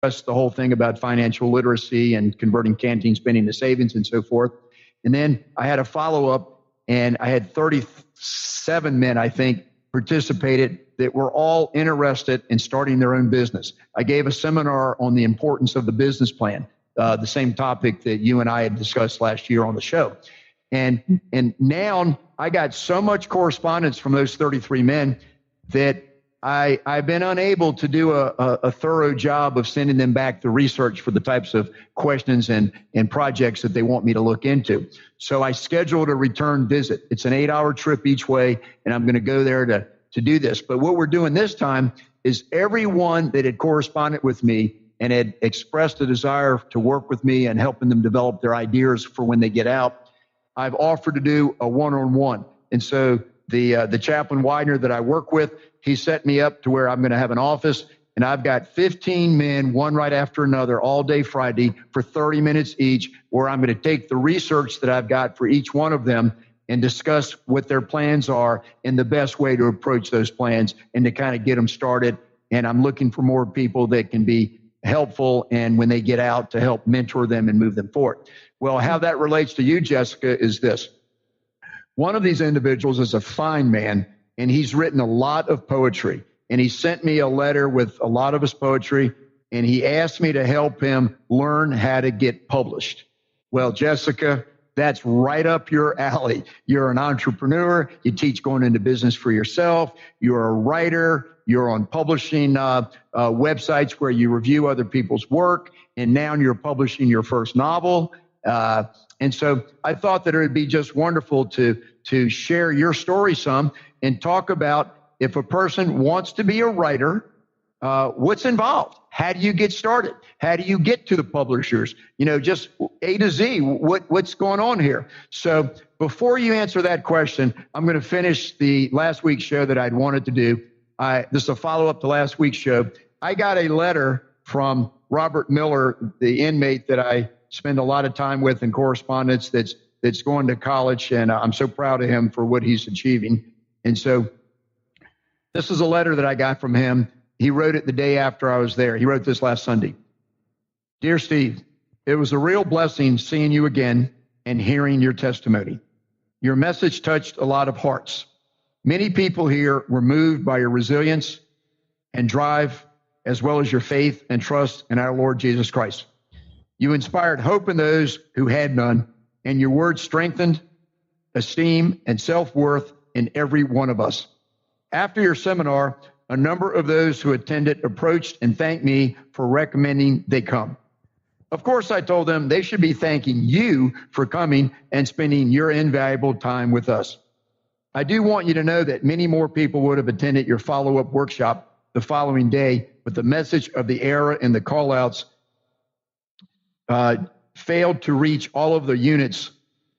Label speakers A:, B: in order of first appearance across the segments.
A: discussed the whole thing about financial literacy and converting canteen spending to savings and so forth. And then I had a follow-up, and I had 37 men, I think, participated that were all interested in starting their own business. I gave a seminar on the importance of the business plan, the same topic that you and I had discussed last year on the show. And now I got so much correspondence from those 33 men that I've been unable to do a thorough job of sending them back the research for the types of questions and projects that they want me to look into. So I scheduled a return visit. It's an 8-hour trip each way, and I'm going to go there to do this. But what we're doing this time is everyone that had corresponded with me and had expressed a desire to work with me and helping them develop their ideas for when they get out, I've offered to do a one-on-one. And so the chaplain Widener that I work with, he set me up to where I'm going to have an office, and I've got 15 men, one right after another, all day Friday for 30 minutes each, where I'm going to take the research that I've got for each one of them and discuss what their plans are and the best way to approach those plans and to kind of get them started. And I'm looking for more people that can be helpful, and when they get out, to help mentor them and move them forward. Well, how that relates to you, Jessica, is this. One of these individuals is a fine man, and he's written a lot of poetry. And he sent me a letter with a lot of his poetry, and he asked me to help him learn how to get published. Well, Jessica, that's right up your alley. You're an entrepreneur. You teach going into business for yourself. You're a writer. You're on publishing websites where you review other people's work. And now you're publishing your first novel. And so I thought that it would be just wonderful to share your story some and talk about, if a person wants to be a writer, what's involved? How do you get started? How do you get to the publishers? Just A to Z, what's going on here? So before you answer that question, I'm going to finish the last week's show that I'd wanted to do. This is a follow-up to last week's show. I got a letter from Robert Miller, the inmate that I spend a lot of time with in correspondence, that's going to college, and I'm so proud of him for what he's achieving. And so this is a letter that I got from him. He wrote it the day after I was there. He wrote this last Sunday. Dear Steve, it was a real blessing seeing you again and hearing your testimony. Your message touched a lot of hearts. Many people here were moved by your resilience and drive, as well as your faith and trust in our Lord Jesus Christ. You inspired hope in those who had none, and your words strengthened esteem and self-worth in every one of us. After your seminar, a number of those who attended approached and thanked me for recommending they come. Of course, I told them they should be thanking you for coming and spending your invaluable time with us. I do want you to know that many more people would have attended your follow-up workshop the following day, but the message of the era and the call-outs failed to reach all of the units.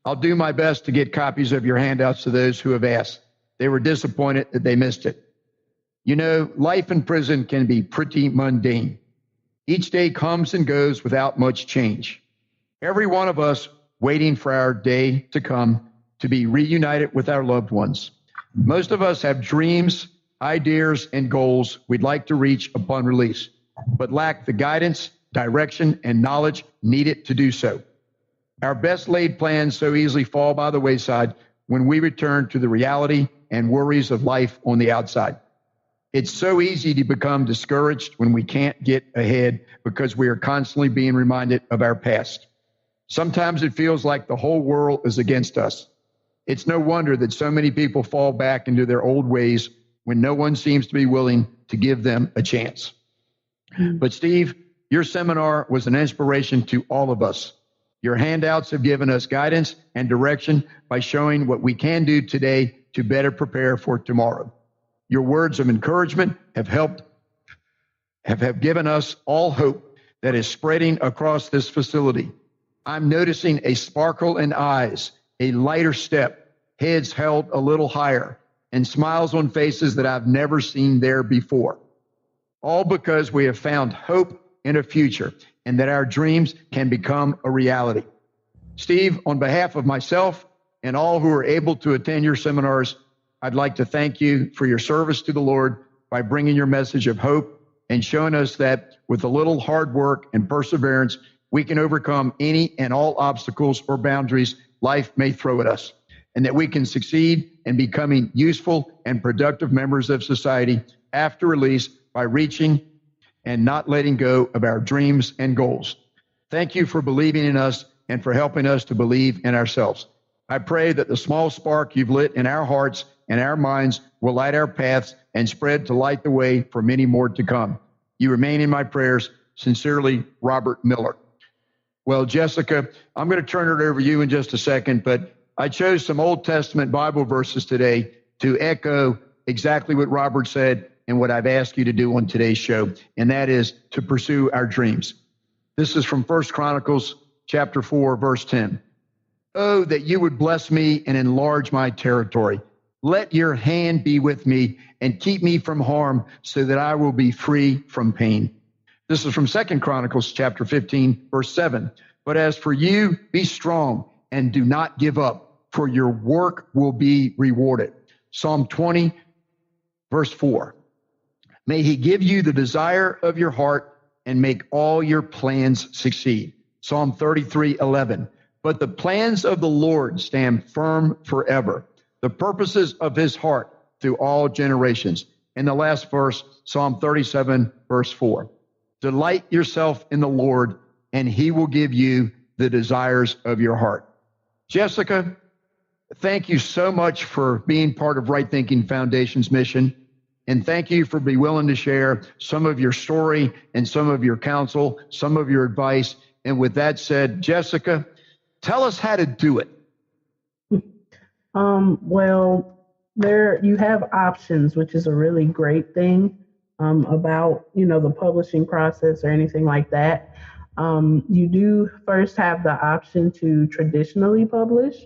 A: I'll do my best to get copies of your handouts to those who have asked. They were disappointed that they missed it. Life in prison can be pretty mundane. Each day comes and goes without much change. Every one of us waiting for our day to come to be reunited with our loved ones. Most of us have dreams, ideas, and goals we'd like to reach upon release, but lack the guidance, direction, and knowledge needed to do so. Our best laid plans so easily fall by the wayside when we return to the reality and worries of life on the outside. It's so easy to become discouraged when we can't get ahead because we are constantly being reminded of our past. Sometimes it feels like the whole world is against us. It's no wonder that so many people fall back into their old ways when no one seems to be willing to give them a chance. But Steve, your seminar was an inspiration to all of us. Your handouts have given us guidance and direction by showing what we can do today to better prepare for tomorrow. Your words of encouragement have given us all hope that is spreading across this facility. I'm noticing a sparkle in eyes, a lighter step, heads held a little higher, and smiles on faces that I've never seen there before. All because we have found hope in a future and that our dreams can become a reality. Steve, on behalf of myself and all who are able to attend your seminars, I'd like to thank you for your service to the Lord by bringing your message of hope and showing us that with a little hard work and perseverance, we can overcome any and all obstacles or boundaries life may throw at us, and that we can succeed in becoming useful and productive members of society after release by reaching and not letting go of our dreams and goals. Thank you for believing in us and for helping us to believe in ourselves. I pray that the small spark you've lit in our hearts and our minds will light our paths and spread to light the way for many more to come. You remain in my prayers. Sincerely, Robert Miller. Well, Jessica, I'm going to turn it over to you in just a second, but I chose some Old Testament Bible verses today to echo exactly what Robert said and what I've asked you to do on today's show, and that is to pursue our dreams. This is from 1 Chronicles chapter 4, verse 10. Oh, that you would bless me and enlarge my territory. Let your hand be with me and keep me from harm so that I will be free from pain. This is from 2 Chronicles chapter 15, verse 7. But as for you, be strong and do not give up, for your work will be rewarded. Psalm 20, verse 4. May he give you the desire of your heart and make all your plans succeed. Psalm 33:11. But the plans of the Lord stand firm forever, the purposes of his heart through all generations. And the last verse, Psalm 37, verse 4. Delight yourself in the Lord, and he will give you the desires of your heart. Jessica, thank you so much for being part of Right Thinking Foundation's mission. And thank you for being willing to share some of your story and some of your counsel, some of your advice. And with that said, Jessica, tell us how to do it.
B: Well, there you have options, which is a really great thing about, the publishing process or anything like that. You do first have the option to traditionally publish,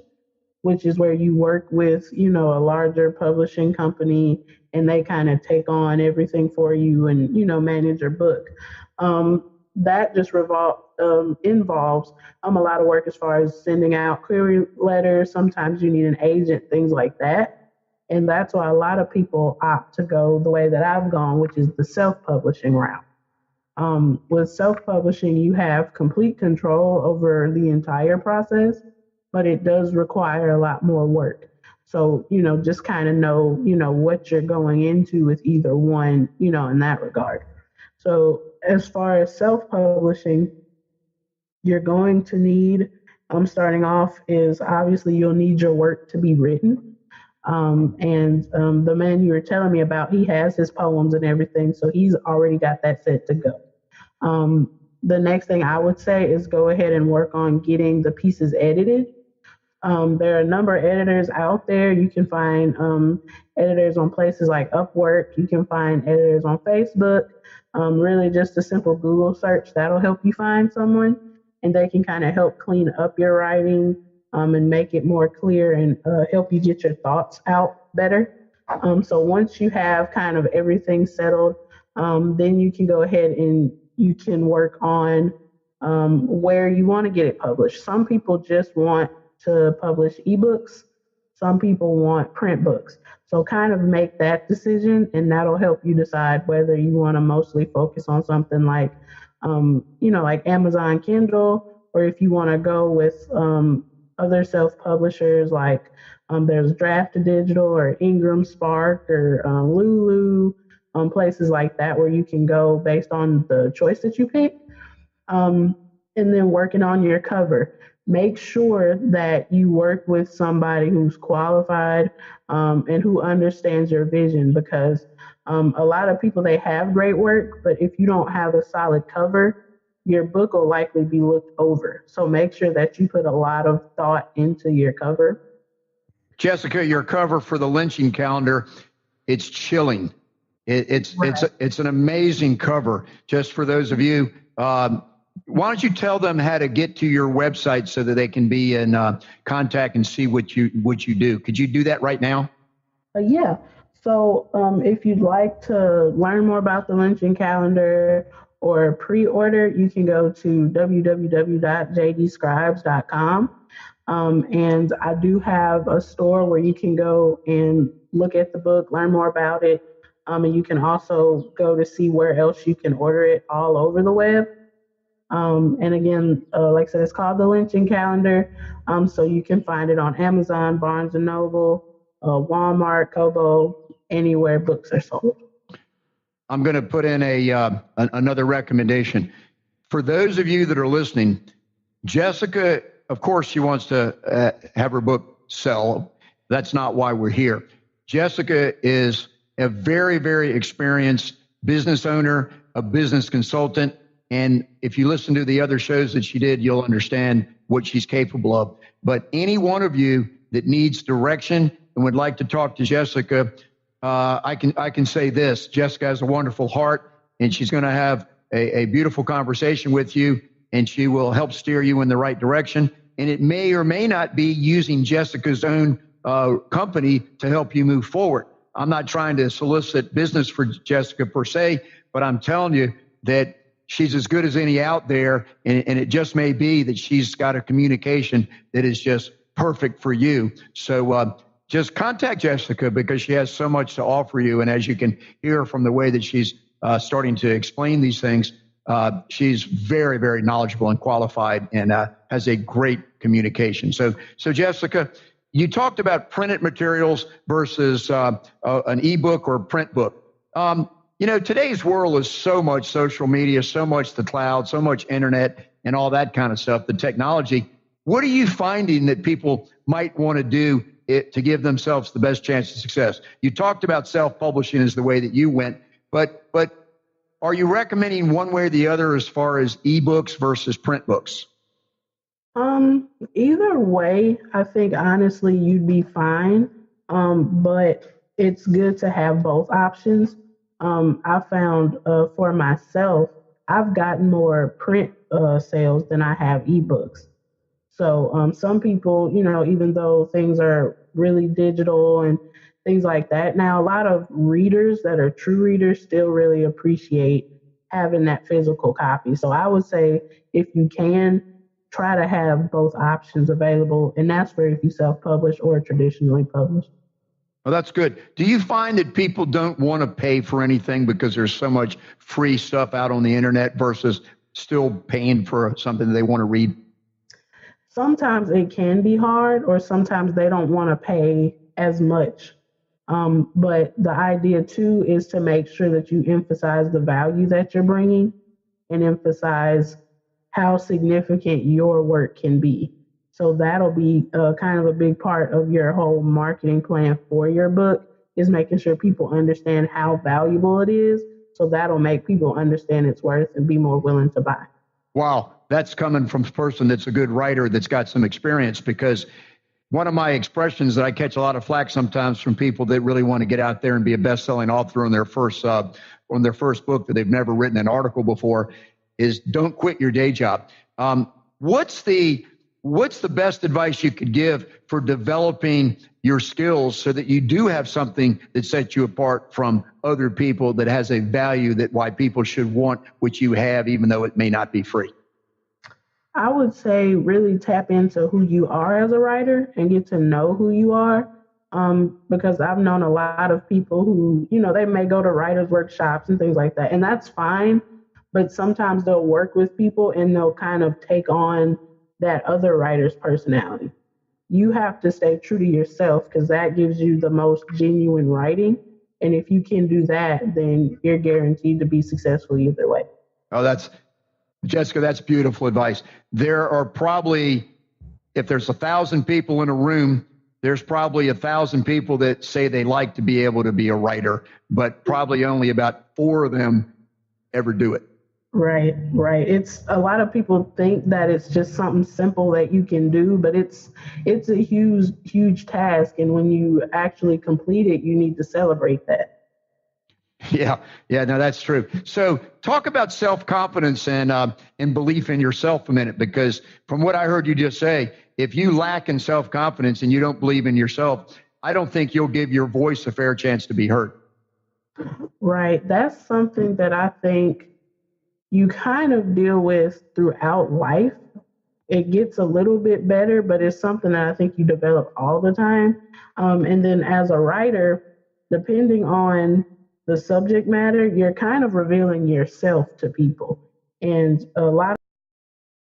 B: which is where you work with, a larger publishing company and they kind of take on everything for you and, manage your book. That just involves a lot of work as far as sending out query letters. Sometimes you need an agent, things like that. And that's why a lot of people opt to go the way that I've gone, which is the self-publishing route. With self-publishing, you have complete control over the entire process, but it does require a lot more work. So, just kind of know, what you're going into with either one, in that regard. So as far as self-publishing, you're going to need, starting off is obviously you'll need your work to be written. The man you were telling me about, he has his poems and everything, so he's already got that set to go. The next thing I would say is go ahead and work on getting the pieces edited. There are a number of editors out there. You can find editors on places like Upwork. You can find editors on Facebook. Really just a simple Google search, that'll help you find someone, and they can kind of help clean up your writing and make it more clear and help you get your thoughts out better. So once you have kind of everything settled, then you can go ahead and you can work on where you want to get it published. Some people just want to publish ebooks. Some people want print books. So kind of make that decision, and that'll help you decide whether you want to mostly focus on something like, like Amazon Kindle, or if you want to go with other self-publishers like there's Draft to Digital or Ingram Spark or Lulu, places like that where you can go based on the choice that you pick. And then working on your cover. Make sure that you work with somebody who's qualified and who understands your vision, because a lot of people, they have great work, but if you don't have a solid cover, your book will likely be looked over. So make sure that you put a lot of thought into your cover.
A: Jessica, your cover for the lynching calendar, it's chilling. It's an amazing cover. Just for those of you, why don't you tell them how to get to your website so that they can be in contact and see what you do? Could you do that right now?
B: Yeah. So if you'd like to learn more about the lynching calendar or pre-order, you can go to www.jdscribes.com. And I do have a store where you can go and look at the book, learn more about it, And you can also go to see where else you can order it all over the web. And again, like I said, it's called the Lynching Calendar. So you can find it on Amazon, Barnes and Noble, Walmart, Kobo, anywhere books are sold.
A: I'm going to put in another recommendation. For those of you that are listening, Jessica, of course, she wants to have her book sell. That's not why we're here. Jessica is a very, very experienced business owner, a business consultant. And if you listen to the other shows that she did, you'll understand what she's capable of. But any one of you that needs direction and would like to talk to Jessica, I can say this: Jessica has a wonderful heart, and she's going to have a beautiful conversation with you, and she will help steer you in the right direction. And it may or may not be using Jessica's own company to help you move forward. I'm not trying to solicit business for Jessica per se, but I'm telling you that she's as good as any out there, and it just may be that she's got a communication that is just perfect for you. So just contact Jessica, because she has so much to offer you. And as you can hear from the way that she's starting to explain these things, she's very, very knowledgeable and qualified, and has a great communication. So Jessica, you talked about printed materials versus an ebook or a print book. Today's world is so much social media, so much the cloud, so much internet and all that kind of stuff, the technology. What are you finding that people might want to do to give themselves the best chance of success? You talked about self-publishing as the way that you went, but are you recommending one way or the other as far as ebooks versus print books?
B: Either way, I think honestly you'd be fine. But it's good to have both options. I found for myself, I've gotten more print sales than I have ebooks. So some people, even though things are really digital and things like that, now a lot of readers that are true readers still really appreciate having that physical copy. So I would say if you can, try to have both options available, and that's for if you self-publish or traditionally publish.
A: Well, that's good. Do you find that people don't want to pay for anything because there's so much free stuff out on the internet versus still paying for something that they want to read?
B: Sometimes it can be hard, or sometimes they don't want to pay as much. But the idea too is to make sure that you emphasize the value that you're bringing and emphasize how significant your work can be. So that'll be kind of a big part of your whole marketing plan for your book, is making sure people understand how valuable it is. So that'll make people understand its worth and be more willing to buy.
A: Wow, that's coming from a person that's a good writer that's got some experience, because one of my expressions that I catch a lot of flack sometimes from people that really want to get out there and be a best-selling author on their first book that they've never written an article before is don't quit your day job. What's the best advice you could give for developing your skills so that you do have something that sets you apart from other people, that has a value, that why people should want what you have, even though it may not be free?
B: I would say really tap into who you are as a writer and get to know who you are. Because I've known a lot of people who, they may go to writers' workshops and things like that, and that's fine. But sometimes they'll work with people and they'll kind of take on that other writer's personality. You have to stay true to yourself, because that gives you the most genuine writing. And if you can do that, then you're guaranteed to be successful either way.
A: Oh, Jessica, that's beautiful advice. There are probably, if there's 1,000 people in a room, there's probably 1,000 people that say they like to be able to be a writer, but probably only about 4 of them ever do it.
B: Right. It's a lot of people think that it's just something simple that you can do, but it's a huge task. And when you actually complete it, you need to celebrate that.
A: Yeah, no, that's true. So talk about self-confidence and belief in yourself a minute, because from what I heard you just say, if you lack in self-confidence and you don't believe in yourself, I don't think you'll give your voice a fair chance to be heard.
B: Right. That's something that I think you kind of deal with throughout life. It gets a little bit better, but it's something that I think you develop all the time. And then as a writer, depending on the subject matter, you're kind of revealing yourself to people. And a lot